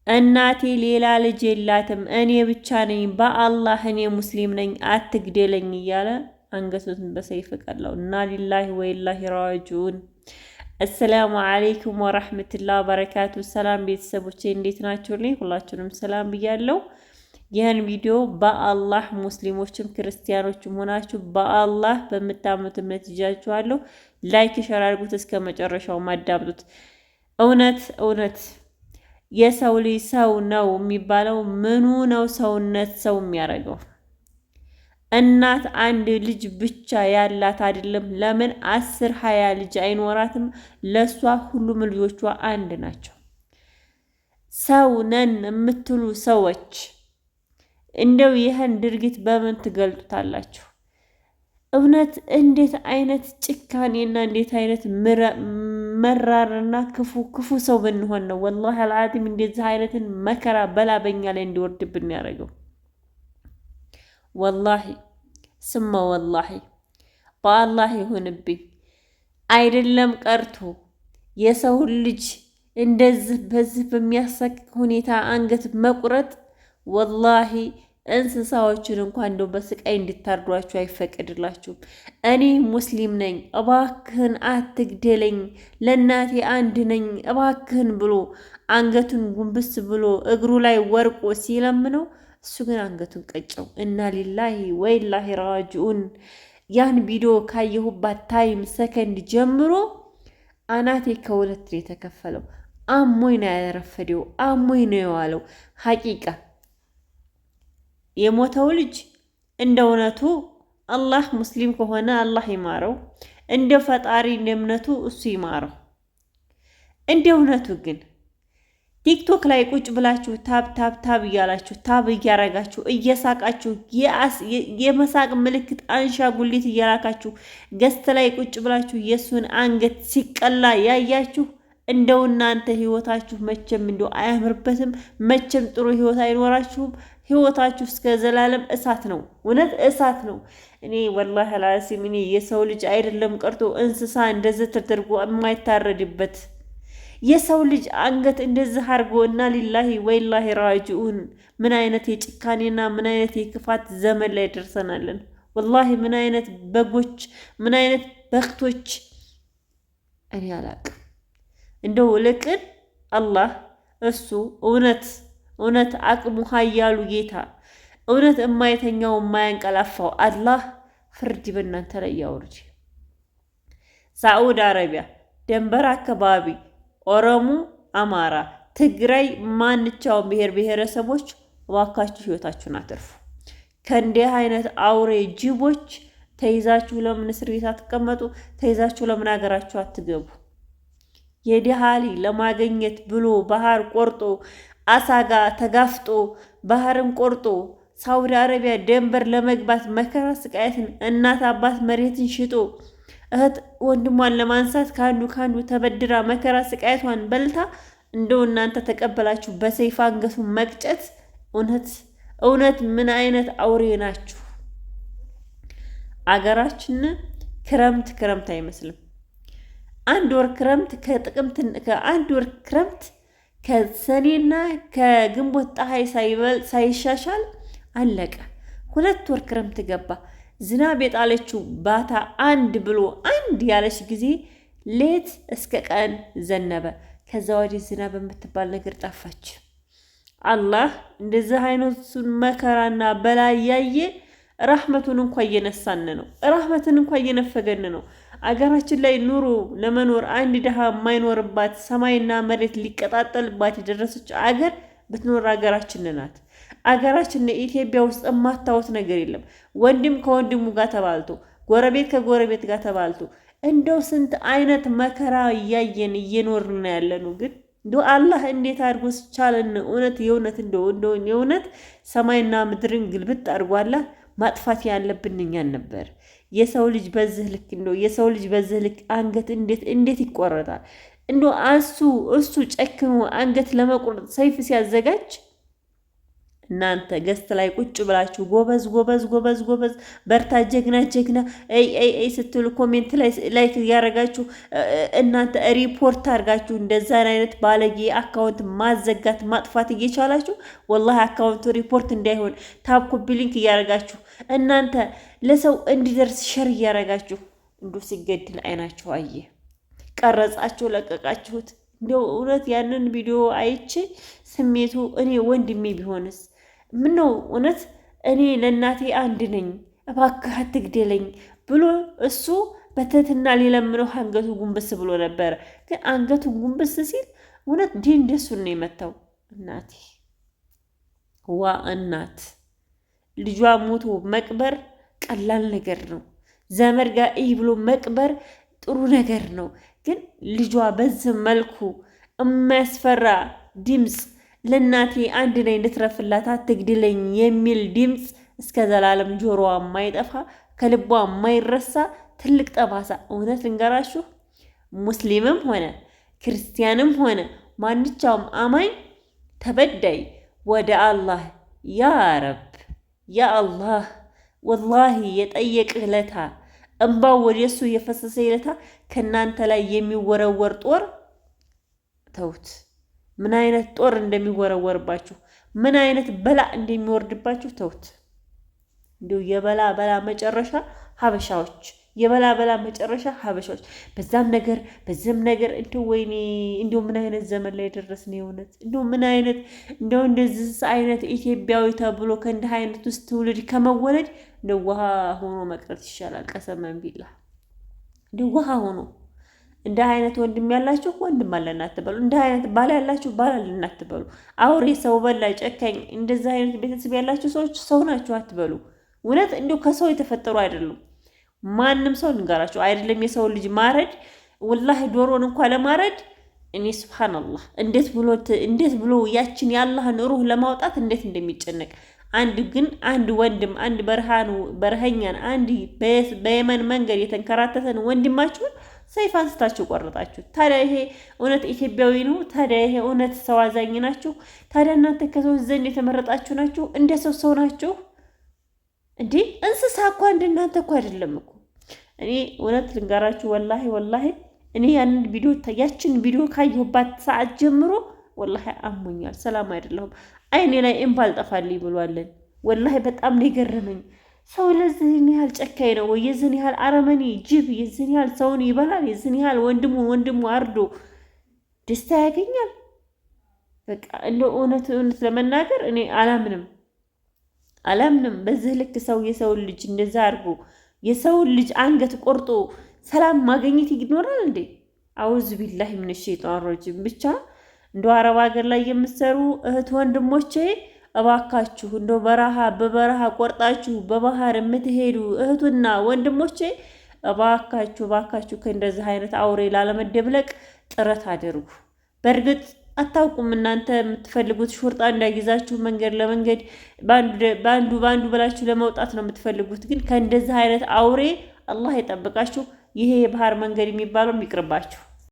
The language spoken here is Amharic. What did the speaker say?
እናቴ ሌላ ልጅ የላትም፣ እኔ ብቻ ነኝ፣ በአላህ እኔ ሙስሊም ነኝ፣ አትግደለኝ እያለ አንገቱን በሰይፍ ቀላው። እና ሊላሂ ወኢላሂ ራጂዑን። አሰላሙ አለይኩም ወራህመቱላሂ ወበረካቱ። ሰላም ቤተሰቦቼ እንዴት ናችሁልኝ? ሁላችሁንም ሰላም ብያለሁ። ይህን ቪዲዮ በአላህ ሙስሊሞችም ክርስቲያኖችም ሆናችሁ በአላህ በምታምኑት እምነት ይዣችኋለሁ። ላይክ ሸር አድርጉት፣ እስከ መጨረሻው ማዳምጡት። እውነት የሰው ልጅ ሰው ነው የሚባለው ምኑ ነው ሰውነት ሰው የሚያደርገው? እናት አንድ ልጅ ብቻ ያላት አይደለም። ለምን 10-20 ልጅ አይኖራትም? ለሷ ሁሉም ልጆቿ አንድ ናቸው። ሰው ነን የምትሉ ሰዎች እንደው ይህን ድርጊት በምን ትገልጡታላችሁ? እውነት እንዴት አይነት ጭካኔና እንዴት አይነት መራርና ክፉ ሰው ብንሆን ነው ወላሂ አልዓዚም እንደዚህ አይነትን መከራ በላ በኛ ላይ እንዲወርድብን ያደረገው? ወላሂ ስማ ወላሂ በአላህ ይሁንብኝ አይደለም ቀርቶ የሰውን ልጅ እንደዚህ በዚህ በሚያሰቅቅ ሁኔታ አንገት መቁረጥ ወላሂ እንስሳዎችን እንኳን እንደው በስቃይ እንድታርዷቸው አይፈቀድላችሁም። እኔ ሙስሊም ነኝ፣ እባክህን አትግደለኝ፣ ለእናቴ አንድ ነኝ፣ እባክህን ብሎ አንገቱን ጉንብስ ብሎ እግሩ ላይ ወርቆ ሲለምነው እሱ ግን አንገቱን ቀጨው። እና ሊላሂ ወኢላሂ ራጂዑን። ያን ቪዲዮ ካየሁባት ታይም ሰከንድ ጀምሮ አናቴ ከሁለት ነው የተከፈለው። አሞኝ ነው ያረፈደው፣ አሞኝ ነው የዋለው። ሐቂቃ የሞተው ልጅ እንደ እውነቱ አላህ ሙስሊም ከሆነ አላህ ይማረው፣ እንደ ፈጣሪ እንደ እምነቱ እሱ ይማረው። እንደ እውነቱ ግን ቲክቶክ ላይ ቁጭ ብላችሁ ታብ እያላችሁ ታብ እያረጋችሁ እየሳቃችሁ የመሳቅ ምልክት አንሻ ጉሊት እያላካችሁ ገስት ላይ ቁጭ ብላችሁ የእሱን አንገት ሲቀላ ያያችሁ እንደው እናንተ ህይወታችሁ መቼም እንደው አያምርበትም። መቼም ጥሩ ህይወት አይኖራችሁም። ህይወታችሁ እስከ ዘላለም እሳት ነው። እውነት እሳት ነው። እኔ ወላሂ አልዓዚም እኔ የሰው ልጅ አይደለም ቀርቶ እንስሳ እንደዚህ ተደርጎ የማይታረድበት የሰው ልጅ አንገት እንደዚህ አድርጎ እና ሊላሂ ወኢላሂ ራጂዑን። ምን አይነት የጭካኔና ምን አይነት የክፋት ዘመን ላይ ደርሰናለን? ወላሂ ምን አይነት በጎች ምን አይነት በክቶች እኔ አላቅም። እንደው ልቅን አላህ እሱ እውነት አቅሙ ኃያሉ ጌታ እውነት የማይተኛው የማያንቀላፋው አላህ ፍርድ በእናንተ ላይ ያውርድ። ሳዑዲ አረቢያ ደንበር አካባቢ ኦሮሞ፣ አማራ፣ ትግራይ ማንቻውን ብሔር ብሔረሰቦች እባካችሁ ህይወታችሁን አትርፉ። ከእንዲህ አይነት አውሬ ጅቦች ተይዛችሁ ለምን እስር ቤት አትቀመጡ? ተይዛችሁ ለምን ሀገራችሁ አትገቡ? የዲሃሊ ለማገኘት ብሎ ባህር ቆርጦ አሳጋ ተጋፍጦ ባህርን ቆርጦ ሳውዲ አረቢያ ደንበር ለመግባት መከራ ስቃየትን እናት አባት መሬትን ሽጦ እህት ወንድሟን ለማንሳት ካንዱ ተበድራ መከራ ስቃየቷን በልታ እንደው እናንተ ተቀበላችሁ በሰይፍ አንገቱን መቅጨት። እውነት ምን አይነት አውሬ ናችሁ? አገራችን ክረምት አይመስልም። አንድ ወር ክረምት ከሰኔና ከግንቦት ፀሐይ ሳይሻሻል አለቀ። 2 ወር ክረምት ገባ። ዝናብ የጣለችው ባታ አንድ ያለች ጊዜ ሌት እስከ ቀን ዘነበ። ከዛ ወዲህ ዝናብ የምትባል ነገር ጠፋች። አላህ እንደዚህ አይነቱን መከራና በላይ ያየ ረህመቱን እንኳን እየነሳን ነው። ረህመትን እንኳን እየነፈገን ነው። አገራችን ላይ ኑሮ ለመኖር አንድ ድሃ የማይኖርባት ሰማይና መሬት ሊቀጣጠልባት የደረሰች አገር ብትኖር አገራችን ናት። አገራችን ኢትዮጵያ ውስጥ የማታወት ነገር የለም። ወንድም ከወንድሙ ጋር ተባልቶ፣ ጎረቤት ከጎረቤት ጋር ተባልቶ እንደው ስንት አይነት መከራ እያየን እየኖርን ያለነው። ግን እንደው አላህ እንዴት አድርጎ ቻለን? የእውነት ሰማይና ምድርን ግልብጥ አድርጓላ። ማጥፋት ያለብን እኛን ነበር። የሰው ልጅ በዚህ ልክ አንገት እንዴት ይቆረጣል? እንደው እሱ ጨክኖ አንገት ለመቁረጥ ሰይፍ ሲያዘጋጅ እናንተ ገስት ላይ ቁጭ ብላችሁ ጎበዝ ጎበዝ ጎበዝ ጎበዝ በርታ ጀግና ጀግና ስትሉ ኮሜንት ላይ ላይክ እያደረጋችሁ እናንተ ሪፖርት አድርጋችሁ እንደዛን አይነት ባለጌ አካውንት ማዘጋት ማጥፋት እየቻላችሁ ወላሂ አካውንቱ ሪፖርት እንዳይሆን ታብ ኮፒ ሊንክ እያደረጋችሁ እናንተ ለሰው እንዲደርስ ሸር እያደረጋችሁ እንዱ ሲገድል አይናችሁ አየ ቀረጻችሁ ለቀቃችሁት። እንደው እውነት ያንን ቪዲዮ አይቼ ስሜቱ እኔ ወንድሜ ቢሆንስ ምነው እውነት እኔ ለእናቴ አንድ ነኝ እባክህ አትግደለኝ ብሎ እሱ በትህትና ሊለምነው አንገቱ ጉንብስ ብሎ ነበረ። ግን አንገቱ ጉንብስ ሲል እውነት እንደሱን ነው የመታው። እናቴ ዋ እናት ልጇ ሞቶ መቅበር ቀላል ነገር ነው። ዘመድ ጋር ብሎ መቅበር ጥሩ ነገር ነው። ግን ልጇ በዚህ መልኩ የሚያስፈራ ድምፅ ለእናቴ አንድ ላይ እንድትረፍላት አትግድለኝ የሚል ድምፅ እስከ ዘላለም ጆሮዋ የማይጠፋ ከልቧ የማይረሳ ትልቅ ጠባሳ። እውነት ልንገራችሁ ሙስሊምም ሆነ ክርስቲያንም ሆነ ማንኛውም አማኝ ተበዳይ ወደ አላህ ያ ረብ ያ አላህ ወላሂ የጠየቅህ ለታ እንባው ወደሱ የፈሰሰ ይለታ ከናንተ ላይ የሚወረወር ጦር ተውት። ምን አይነት ጦር እንደሚወረወርባችሁ ምን አይነት በላ እንደሚወርድባችሁ ተውት። እንዲሁ የበላ በላ መጨረሻ ሀበሻዎች የበላ በላ መጨረሻ ሀበሻዎች በዛም ነገር በዚህም ነገር እንደው ወይኔ እንደው ምን አይነት ዘመን ላይ ደረስን። የእውነት እንደው ምን አይነት እንደው እንደዚህ አይነት ኢትዮጵያዊ ተብሎ ከእንዲህ አይነት ውስጥ ትውልድ ከመወለድ እንደው ውሃ ሆኖ መቅረት ይሻላል። ቀሰመን ቢላ እንደው ውሃ ሆኖ እንደ አይነት ወንድም ያላችሁ ወንድም አለን አትበሉ። እንደ አይነት ባል ያላችሁ ባል አለን አትበሉ። አውሬ ሰው በላ ጨካኝ እንደዛ አይነት ቤተሰብ ያላችሁ ሰዎች ሰው ናችሁ አትበሉ። እውነት እንደው ከሰው የተፈጠሩ አይደሉም። ማንም ሰው ልንገራችሁ አይደለም የሰው ልጅ ማረድ ወላሂ ዶሮን እንኳን ለማረድ እኔ ሱብሃንአላህ እንዴት ብሎ ያችን የአላህን ሩህ ለማውጣት እንዴት እንደሚጨነቅ አንድ ወንድም አንድ በረሃኛን አንድ በየመን መንገድ የተንከራተተን ወንድማችሁን ሰይፍ አንስታችሁ ቆረጣችሁ። ታዲያ ይሄ እውነት ኢትዮጵያዊ ነው? ታዲያ ይሄ እውነት ሰው አዛኝ ናችሁ? ታዲያ እናንተ ከሰዎች ዘንድ የተመረጣችሁ ናችሁ? እንደ ሰው ናችሁ እንዴ? እንስሳ እኮ እንደናንተ እኮ አይደለም እኮ። እኔ እውነት ልንገራችሁ ወላሂ እኔ ያችን ቪዲዮ ካየሁባት ሰዓት ጀምሮ ወላሂ አሞኛል። ሰላም አይደለሁም። አይኔ ላይ እምባል ጠፋልኝ ብሏለን። ወላሂ በጣም ነው የገረመኝ። ሰው ለዚህን ያህል ጨካኝ ነው ወይ? የዚህን ያህል አረመኔ ጅብ የዚህን ያህል ሰውን ይበላል? የዚህን ያህል ወንድሙ አርዶ ደስታ ያገኛል? በቃ እንደው እውነት ለመናገር እኔ አላምንም። በዚህ ልክ የሰውን ልጅ እንደዛ አድርጎ የሰውን ልጅ አንገት ቆርጦ ሰላም ማግኘት ይኖራል እንዴ? አውዝ ቢላሂ ምን ሸይጣን ረጂም። ብቻ እንደው አረብ ሀገር ላይ የምትሰሩ እህት ወንድሞቼ እባካችሁ እንደው በበረሃ ቆርጣችሁ በባህር የምትሄዱ እህቱና ወንድሞቼ እባካችሁ ከእንደዚህ አይነት አውሬ ላለመደብለቅ ጥረት አድርጉ። በእርግጥ አታውቁም እናንተ የምትፈልጉት ሹርጣ እንዳይዛችሁ መንገድ ለመንገድ ባንዱ ብላችሁ ለመውጣት ነው የምትፈልጉት። ግን ከእንደዚህ አይነት አውሬ አላህ ይጠብቃችሁ። ይሄ የባህር መንገድ የሚባለው ይቅርባችሁ።